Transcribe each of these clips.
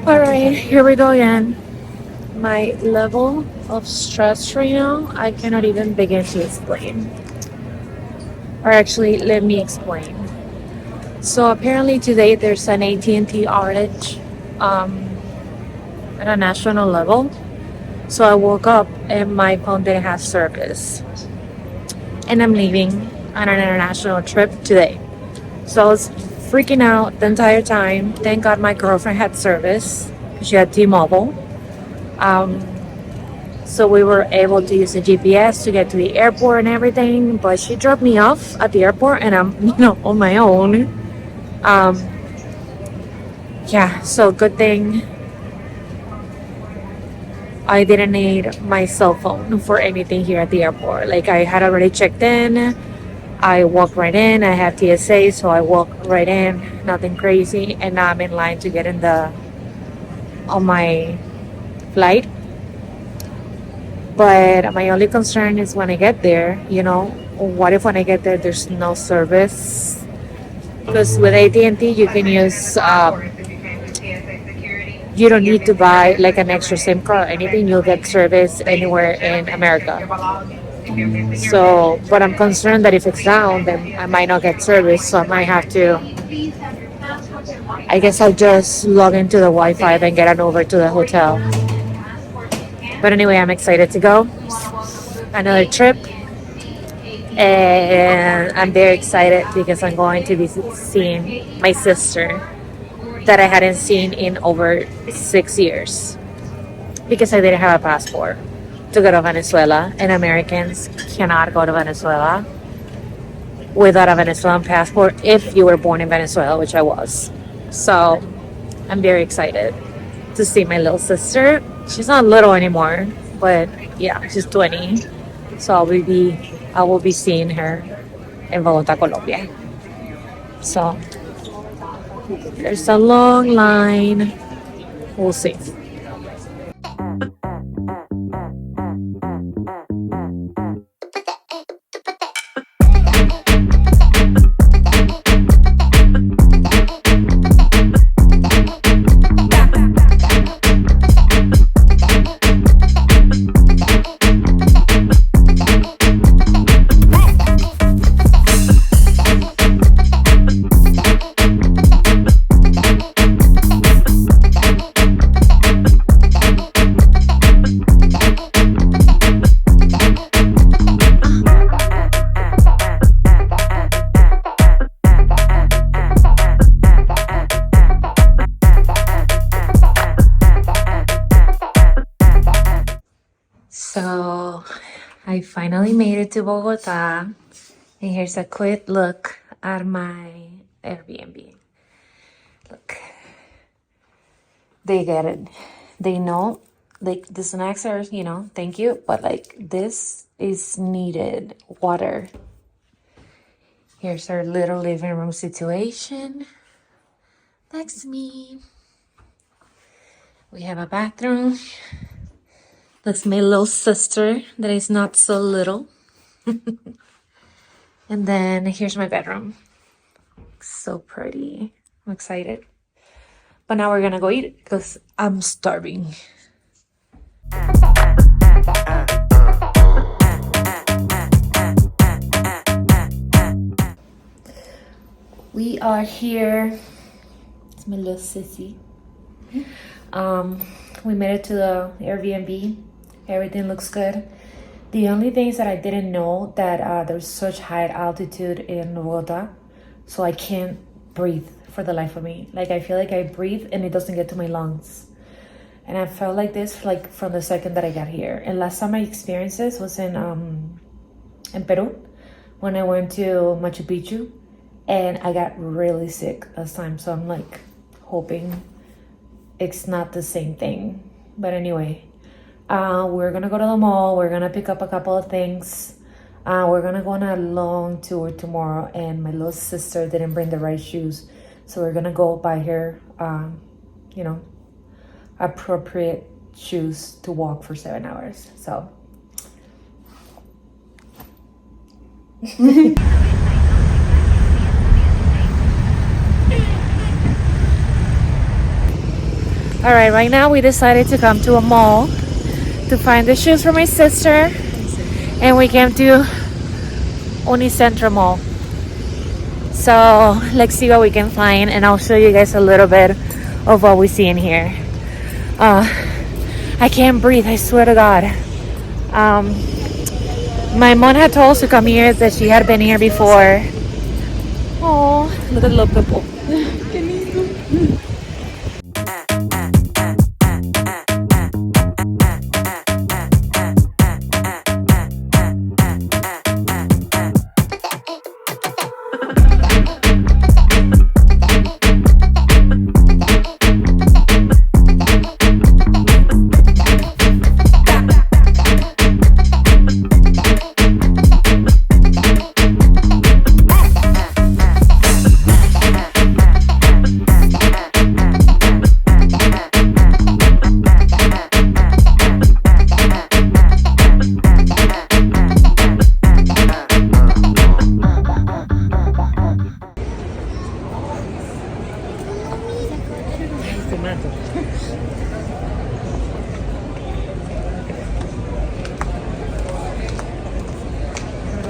Alright, here we go again. My level of stress right now, I cannot even begin to explain. Or actually, let me explain. So apparently today there's an AT&T outage um, at a national level. So I woke up and my phone didn't have service. And I'm leaving on an international trip today. So I was freaking out the entire time. Thank God my girlfriend had service. She had T-Mobile. Um, so we were able to use the GPS to get to the airport and everything. But she dropped me off at the airport and I'm, on my own. Um, yeah, so good thing I didn't need my cell phone for anything here at the airport. Like I had already checked in. I walked right in. I have TSA, so I walked right in. Nothing crazy. And now I'm in line to get in the on my flight. But my only concern is when I get there, what if when I get there there's no service? Because with AT&T you can use, you don't need to buy like an extra SIM card or anything. You'll get service anywhere in America. So, but I'm concerned that if it's down, then I might not get service. So I might have to, I guess I'll just log into the Wi-Fi, then get on over to the hotel. But anyway, I'm excited to go. Another trip. And I'm very excited because I'm going to be seeing my sister that I hadn't seen in over 6 years because I didn't have a passport to go to Venezuela, and Americans cannot go to Venezuela without a Venezuelan passport if you were born in Venezuela, which I was. So I'm very excited to see my little sister. She's not little anymore, but yeah, she's 20. So I will be seeing her in Bogotá, Colombia. So there's a long line. We'll see. So I finally made it to Bogota, and here's a quick look at my Airbnb. Look, they get it. They know, like, the snacks are, thank you, but like this is needed. Water. Here's our little living room situation. That's me. We have a bathroom. That's my little sister that is not so little. And then here's my bedroom. So pretty. I'm excited. But now we're gonna go eat it because I'm starving. We are here. It's my little sissy. We made it to the Airbnb. Everything looks good. The only things that I didn't know that there's such high altitude in Bogota, so I can't breathe for the life of me. Like I feel like I breathe and it doesn't get to my lungs. And I felt like this like from the second that I got here. And last time I experienced this was in Peru when I went to Machu Picchu, and I got really sick last time. So I'm like hoping it's not the same thing. But anyway, we're gonna go to the mall. We're gonna pick up a couple of things. We're gonna go on a long tour tomorrow, and my little sister didn't bring the right shoes, so we're gonna go buy her, appropriate shoes to walk for 7 hours. So. Alright, right now we decided to come to a mall to find the shoes for my sister. And we came to Unicentro Mall. So let's see what we can find, and I'll show you guys a little bit of what we see in here. I can't breathe, I swear to God. My mom had told us to come here, that she had been here before. Oh, look at the little people.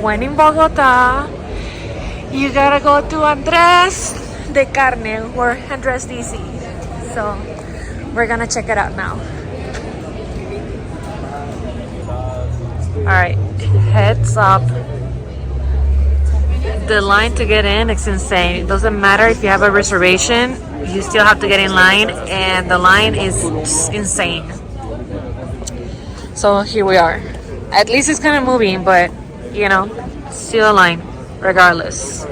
When in Bogota, you gotta go to Andres de Carne or Andres DC. So we're gonna check it out now. Alright, heads up. The line to get in is insane. It doesn't matter if you have a reservation, you still have to get in line, and the line is insane. So here we are. At least it's kind of moving, but you know, still a line regardless.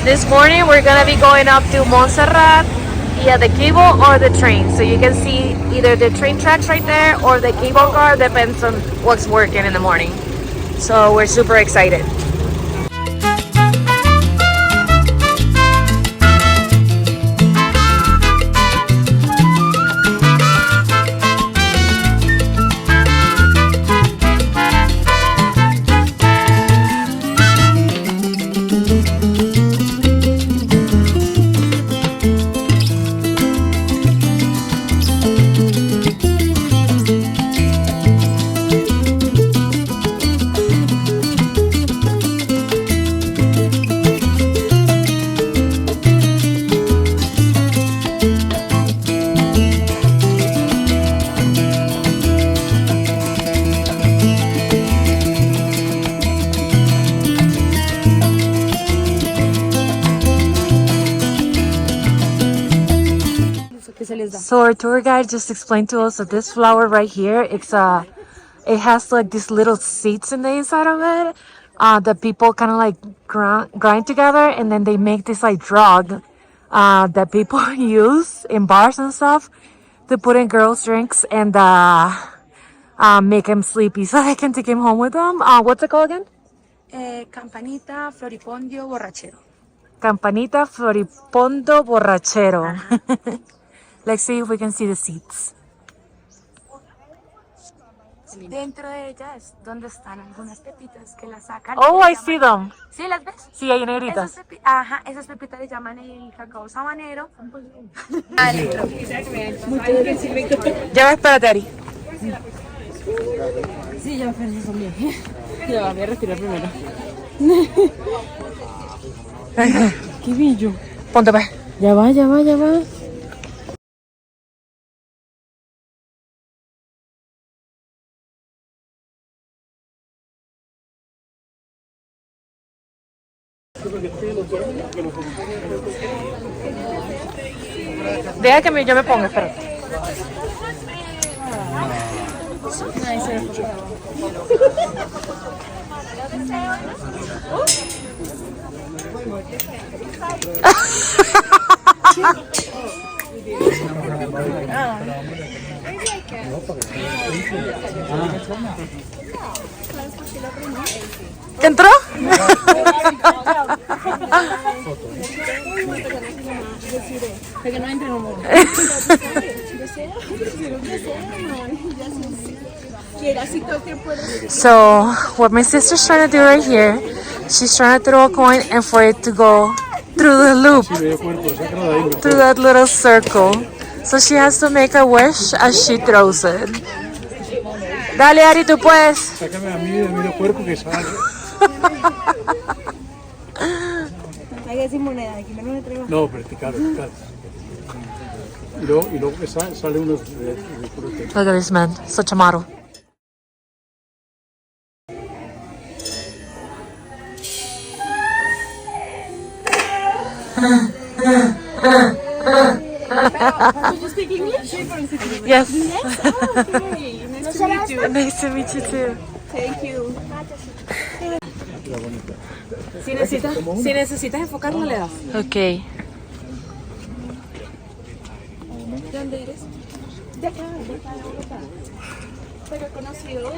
This morning we're gonna be going up to Monserrate via the cable or the train. So you can see either the train tracks right there or the cable car, depends on what's working in the morning. So we're super excited. So our tour guide just explained to us that this flower right here, it has like these little seeds in the inside of it that people kind of like grind together, and then they make this like drug that people use in bars and stuff to put in girls' drinks and make them sleepy so they can take him home with them. What's it called again? Campanita floripondio borrachero. Campanita floripondo borrachero. Let's see if we can see the seeds. Dentro de ella es donde están algunas pepitas que las sacan. Oh, I see them. ¿Sí las ves? Sí, hay negritas. Esas pepitas le llaman el cacao sabanero. Ya va, espérate, Ari. Sí, ya me también. Ya voy a respirar primero. Qué bello. Ponte pues. Ya va, ya va, ya va. Deja que yo me ponga, espérate. ¿Entró? So what my sister's trying to do right here, she's trying to throw a coin and for it to go through the loop, through that little circle. So she has to make a wish as she throws it. Dale, Ari, tú puedes. Sácame a mí del medio cuerpo que sale. No, vertical, vertical. Y luego que sale unos de puro té. Look at this man, such a model. You speak English? Yes. Okay. Nice to meet you. Nice to meet you too. Thank you. Si necesitas enfocarlo, le das. Okay. ¿De dónde eres? De acá, de Bogotá. Pero he conocido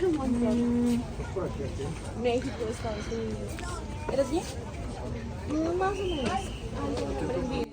un montón. México, Estados Unidos. ¿Eres bien? Más o menos. Algo que aprendí.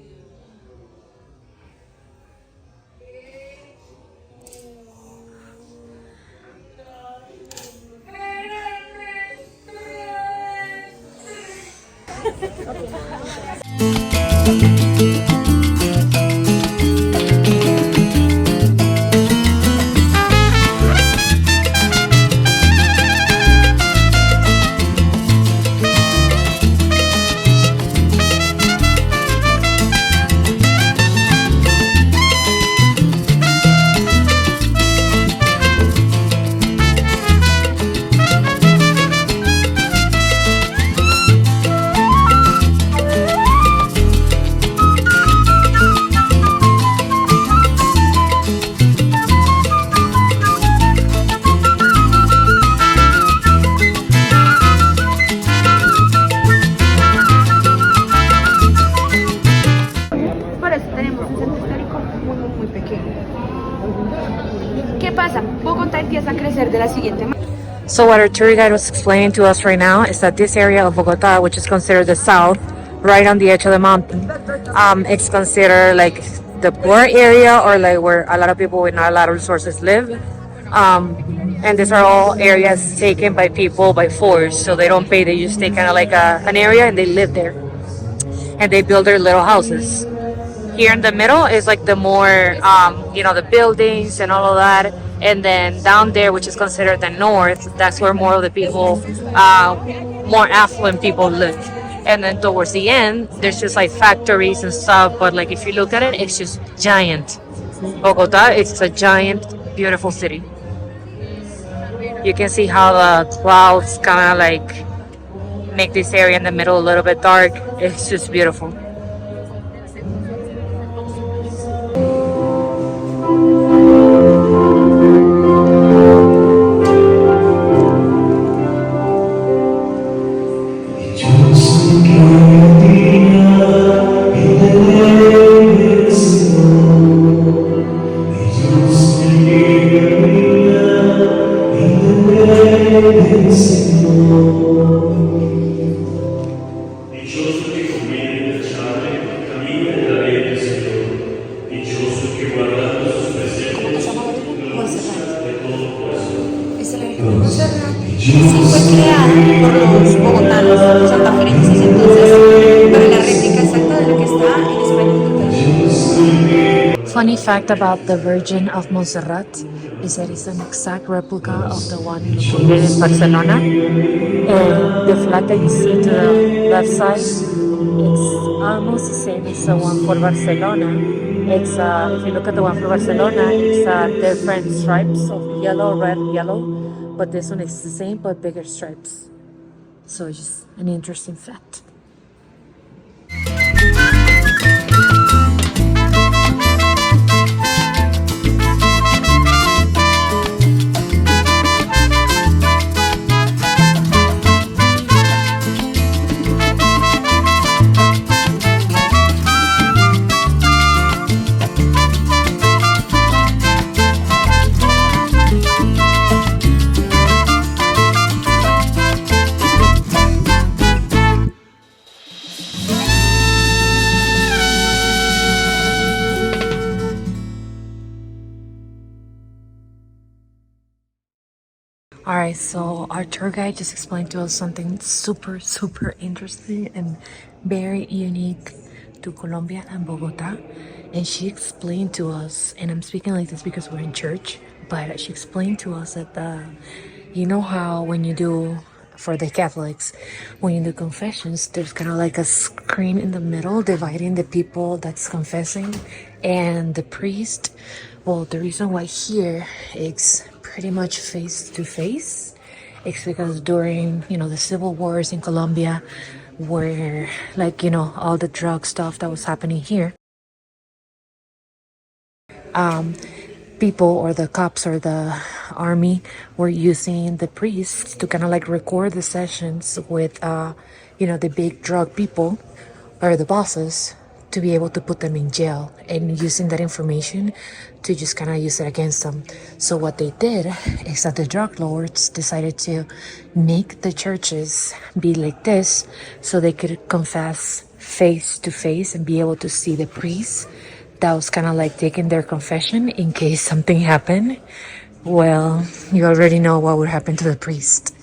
Bogotá empieza a crecer de la siguiente manera. So what our tour guide was explaining to us right now is that this area of Bogota, which is considered the south, right on the edge of the mountain, it's considered like the poor area, or like where a lot of people with not a lot of resources live. And these are all areas taken by people by force, so they don't pay. They just take kind of like an area and they live there, and they build their little houses. Here in the middle is like the more, the buildings and all of that. And then down there, which is considered the north, that's where more of the people, more affluent people live. And then towards the end, there's just like factories and stuff. But like if you look at it, it's just giant. Bogota, it's a giant, beautiful city. You can see how the clouds kind of like make this area in the middle a little bit dark. It's just beautiful. ¿Cómo se llama la isla? Monserrate. Es el evento de Monserrate. Sí, fue creada por los bogotanos santaferenses, entonces, para la réplica exacta de lo que está en España y Funny fact about the Virgin of Montserrat is that it's an exact replica of the one located in Barcelona. And the flag that you see to the left side, it's almost the same as the one for Barcelona. It's if you look at the one for Barcelona, it's different stripes of yellow, red, yellow, but this one is the same but bigger stripes. So it's just an interesting fact. Alright, so our tour guide just explained to us something super interesting and very unique to Colombia and Bogota. And she explained to us, and I'm speaking like this because we're in church, but she explained to us that you know how when you do, for the Catholics, when you do confessions, there's kind of like a screen in the middle dividing the people that's confessing and the priest. Well, the reason why here it's pretty much face to face, it's because during, the civil wars in Colombia, where all the drug stuff that was happening here, people or the cops or the army were using the priests to kind of like record the sessions with the big drug people or the bosses to be able to put them in jail, and using that information to just kind of use it against them. So what they did is that the drug lords decided to make the churches be like this so they could confess face to face and be able to see the priest that was kind of like taking their confession in case something happened. Well, you already know what would happen to the priest.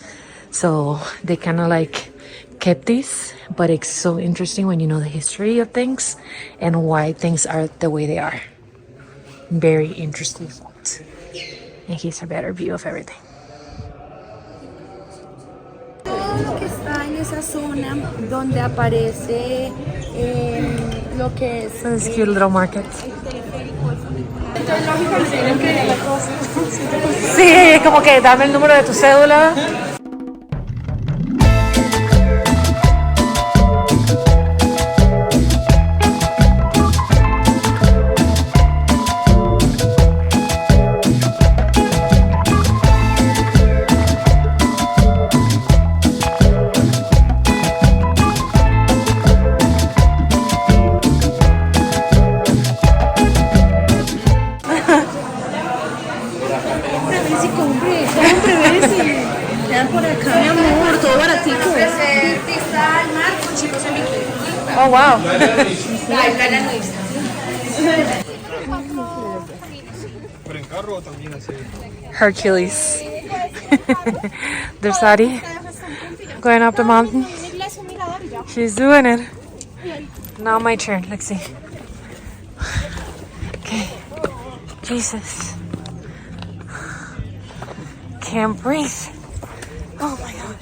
So they kind of like kept this, but it's so interesting when you know the history of things and why things are the way they are. Very interesting fact. And here's a better view of everything. que está en esa zona donde aparece lo que es So this cute little market. Sí, como que dame el número de tu cédula. Oh, wow. Hercules. There's Adi going up the mountain. She's doing it. Now my turn. Let's see. Okay. Jesus. Can't breathe. Oh my God.